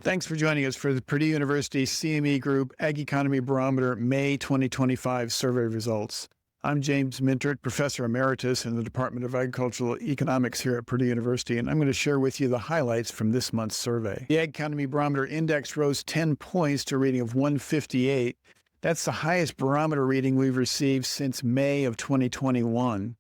Thanks for joining us for the Purdue University CME Group Ag Economy Barometer May 2025 survey results. I'm James Mintert, Professor Emeritus in the Department of Agricultural Economics here at Purdue University, and I'm going to share with you the highlights from this month's survey. The Ag Economy Barometer Index rose 10 points to a reading of 158. That's the highest barometer reading we've received since May of 2021.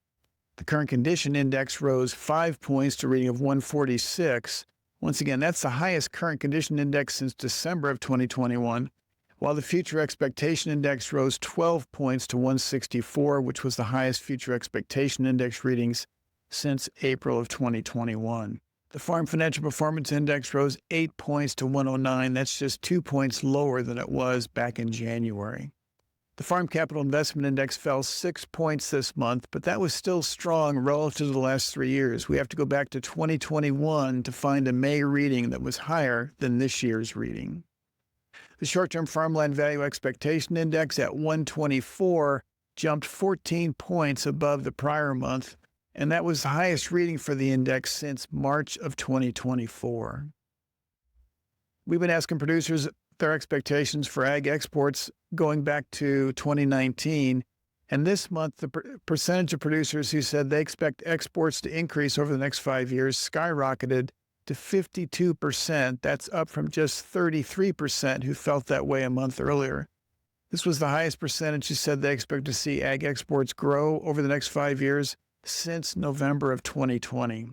The Current Condition Index rose 5 points to a reading of 146. Once again, that's the highest current condition index since December of 2021, while the Future Expectation Index rose 12 points to 164, which was the highest Future Expectation Index readings since April of 2021. The Farm Financial Performance Index rose 8 points to 109. That's just 2 points lower than it was back in January. The Farm Capital Investment Index fell 6 points this month, but that was still strong relative to the last 3 years. We have to go back to 2021 to find a May reading that was higher than this year's reading. The Short-Term Farmland Value Expectation Index at 124 jumped 14 points above the prior month, and that was the highest reading for the index since March of 2024. We've been asking producers their expectations for ag exports going back to 2019. And this month, the percentage of producers who said they expect exports to increase over the next 5 years skyrocketed to 52%. That's up from just 33% who felt that way a month earlier. This was the highest percentage who said they expect to see ag exports grow over the next 5 years since November of 2020.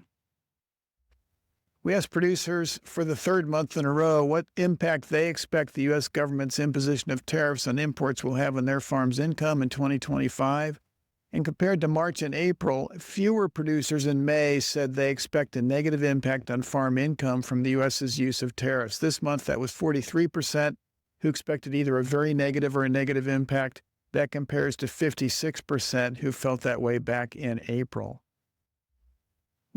We asked producers for the third month in a row what impact they expect the U.S. government's imposition of tariffs on imports will have on their farm's income in 2025. And compared to March and April, fewer producers in May said they expect a negative impact on farm income from the U.S.'s use of tariffs. This month, that was 43% who expected either a very negative or a negative impact. That compares to 56% who felt that way back in April.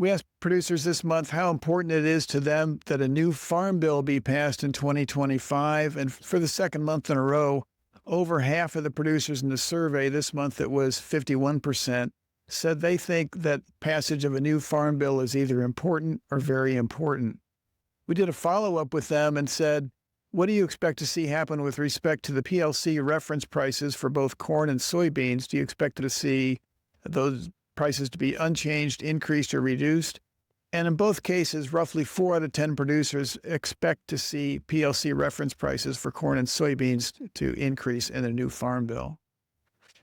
We asked producers this month how important it is to them that a new farm bill be passed in 2025. And for the second month in a row, over half of the producers in the survey this month, it was 51%, said they think that passage of a new farm bill is either important or very important. We did a follow-up with them and said, what do you expect to see happen with respect to the PLC reference prices for both corn and soybeans? Do you expect to see those prices to be unchanged, increased, or reduced? And in both cases, roughly 4 out of 10 producers expect to see PLC reference prices for corn and soybeans to increase in a new farm bill.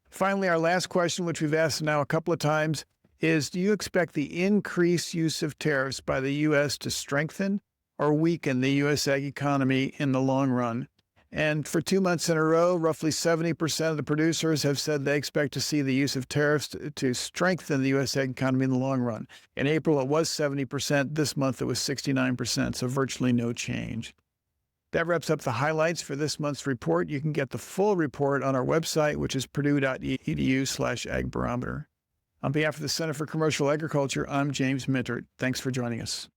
Finally, our last question, which we've asked now a couple of times, is do you expect the increased use of tariffs by the U.S. to strengthen or weaken the U.S. ag economy in the long run? And for 2 months in a row, roughly 70% of the producers have said they expect to see the use of tariffs to strengthen the U.S. ag economy in the long run. In April, it was 70%. This month, it was 69%, so virtually no change. That wraps up the highlights for this month's report. You can get the full report on our website, which is purdue.edu/agbarometer. On behalf of the Center for Commercial Agriculture, I'm James Mintert. Thanks for joining us.